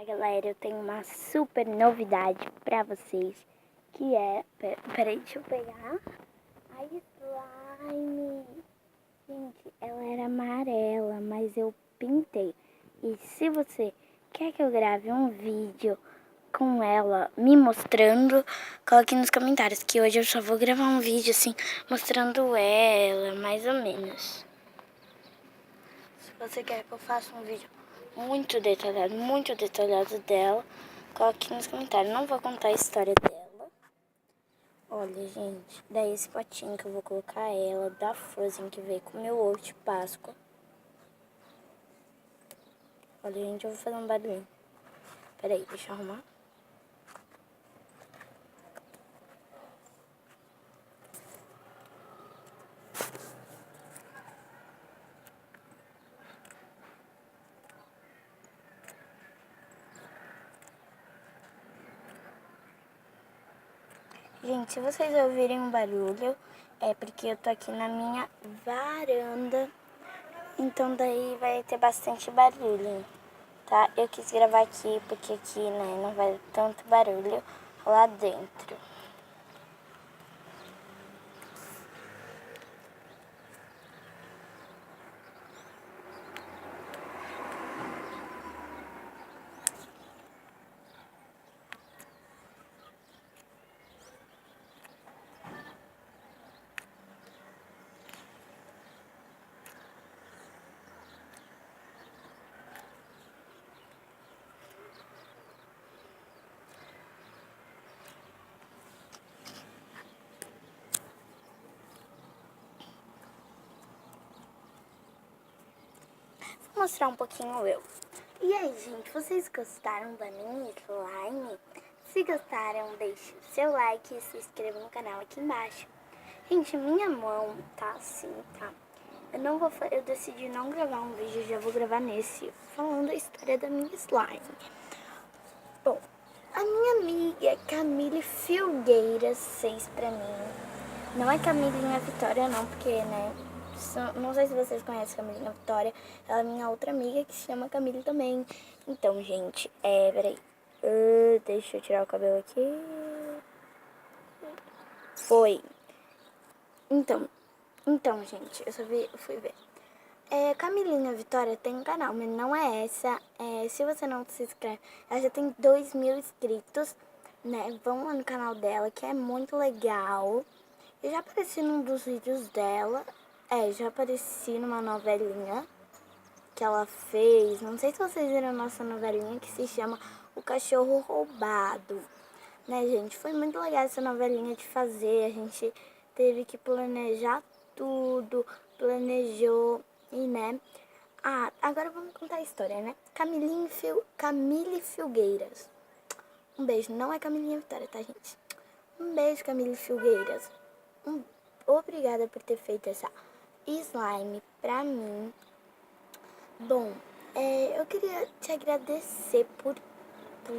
Olá galera, eu tenho uma super novidade pra vocês, que é, peraí, deixa eu pegar a slime. Gente, ela era amarela, mas eu pintei. E se você quer que eu grave um vídeo com ela me mostrando, coloque nos comentários, que hoje eu só vou gravar um vídeo assim, mostrando ela, mais ou menos. Se você quer que eu faça um vídeo muito detalhado dela, coloque nos comentários. Não vou contar a história dela. Olha, gente, daí esse potinho que eu vou colocar ela, da Frozen, que veio com meu ovo de Páscoa. Olha, gente, eu vou fazer um barulho. Peraí, deixa eu arrumar. Gente, se vocês ouvirem um barulho, é porque eu tô aqui na minha varanda. Então daí vai ter bastante barulho, tá? Eu quis gravar aqui porque aqui, né, não vai ter tanto barulho lá dentro. Vou mostrar um pouquinho eu. E aí, gente, vocês gostaram da minha slime? Se gostaram, deixe o seu like e se inscreva no canal aqui embaixo. Gente, minha mão tá assim, tá? Eu decidi não gravar um vídeo, já vou gravar nesse, falando a história da minha slime. Bom, a minha amiga Camille Filgueiras fez pra mim. Não é Camilinha Vitória não, porque, né, não sei se vocês conhecem Camilinha Vitória. Ela é minha outra amiga que se chama Camille também. Então, gente, peraí. Deixa eu tirar o cabelo aqui. Foi. Então, gente, eu fui ver. Camilinha Vitória tem um canal, mas não é essa. Se você não se inscreve, ela já tem 2.000 inscritos, né? Vão lá no canal dela, que é muito legal. Eu já apareci num dos vídeos dela. Já apareci numa novelinha que ela fez. Não sei se vocês viram a nossa novelinha, que se chama O Cachorro Roubado. Né, gente? Foi muito legal essa novelinha de fazer. A gente teve que planejar tudo, planejou e, né? Agora vamos contar a história, né? Camille Filgueiras. Um beijo. Não é Camilinha Vitória, tá, gente? Um beijo, Camille Filgueiras. Obrigada por ter feito essa slime pra mim. Bom, eu queria te agradecer por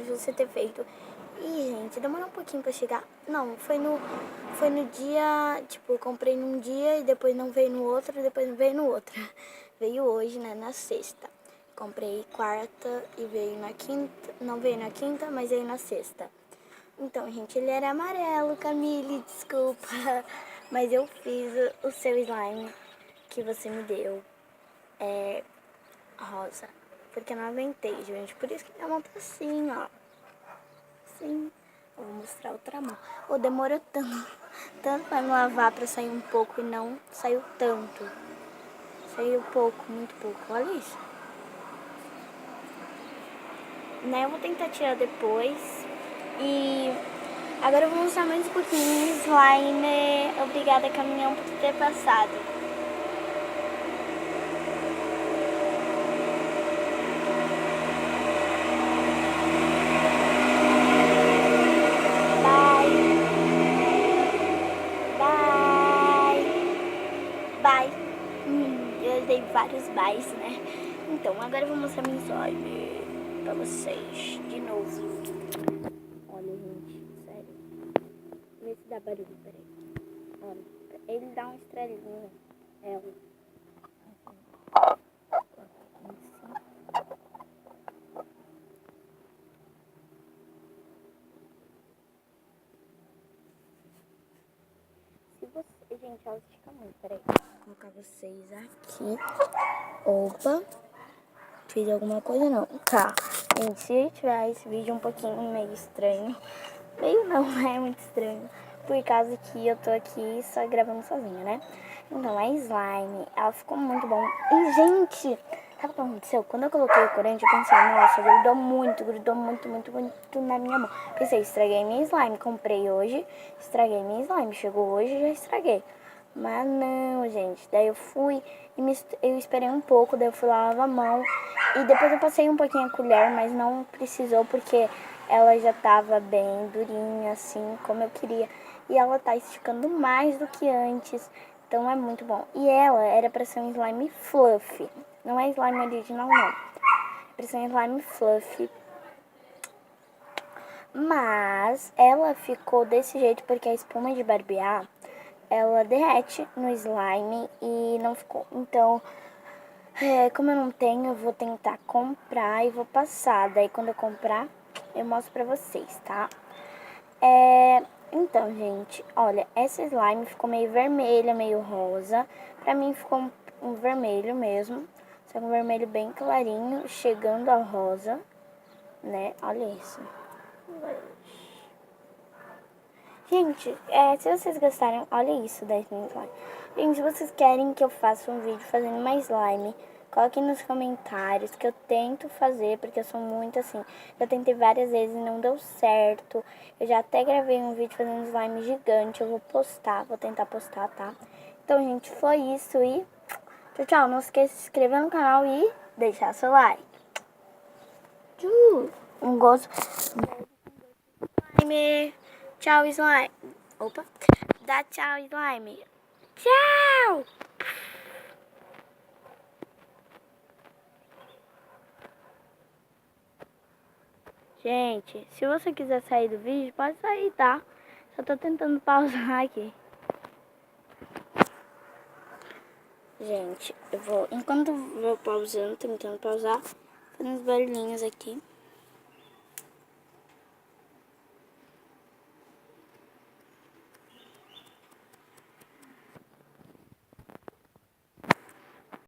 você ter feito. E, gente, demorou um pouquinho pra chegar. Não, foi no dia, tipo, eu comprei num dia e depois não veio no outro, e depois não veio no outro. Veio hoje, né, na sexta. Comprei quarta e veio na quinta, não veio na quinta, mas veio na sexta. Então, gente, ele era amarelo, Camille, desculpa. Mas eu fiz o seu slime que você me deu, rosa. Porque eu não aguentei, gente. Por isso que minha mão tá assim, ó. Assim. Eu vou mostrar outra mão. Demorou tanto pra me lavar pra sair um pouco e não saiu tanto. Saiu pouco, muito pouco. Olha isso. Né, eu vou tentar tirar depois. E agora eu vou mostrar mais um pouquinho slime. Obrigada, caminhão, por ter passado. Bye. Eu dei vários byes, né? Então, agora eu vou mostrar minha slime pra vocês de novo. Olha, gente, sério. Vê se dá barulho, peraí. Olha, ele dá um estrelinho. Ela. gente, ela estica muito, peraí. Vou colocar vocês aqui. Opa. Fiz alguma coisa não. Tá. Gente, se tiver esse vídeo um pouquinho meio estranho. Meio não, é muito estranho. Por causa que eu tô aqui só gravando sozinha, né? Então, a slime, ela ficou muito bom. E, gente, sabe o que aconteceu? Quando eu coloquei o corante, eu pensei, nossa, grudou muito na minha mão. Pensei, estraguei minha slime. Comprei hoje, estraguei minha slime. Chegou hoje, já estraguei. Mas não, gente. Daí eu fui e eu esperei um pouco, daí eu fui lá lavar a mão. E depois eu passei um pouquinho a colher, mas não precisou porque ela já tava bem durinha, assim, como eu queria. E ela tá esticando mais do que antes. Então é muito bom. E ela era pra ser um slime fluffy. Não é slime original, não. É pra ser um slime fluffy. Mas ela ficou desse jeito porque a espuma de barbear, ela derrete no slime e não ficou. Então, como eu não tenho, eu vou tentar comprar e vou passar. Daí quando eu comprar, eu mostro pra vocês, tá? Então, gente, olha, essa slime ficou meio vermelha, meio rosa. Pra mim ficou um vermelho mesmo. Só que um vermelho bem clarinho, chegando a rosa, né? Olha isso. Gente, se vocês gostaram, olha isso da slime. Gente, se vocês querem que eu faça um vídeo fazendo mais slime, coloquem nos comentários que eu tento fazer, porque eu sou muito assim. Já tentei várias vezes e não deu certo. Eu já até gravei um vídeo fazendo slime gigante, eu vou postar, vou tentar postar, tá? Então, gente, foi isso e tchau, tchau. Não esqueça de se inscrever no canal e deixar seu like. Um gosto. Slime. Tchau, slime. Opa. Dá tchau, slime. Tchau. Gente, se você quiser sair do vídeo, pode sair, tá? Só tô tentando pausar aqui. Gente, enquanto eu vou pausando, tentando pausar, fazendo uns barulhinhos aqui.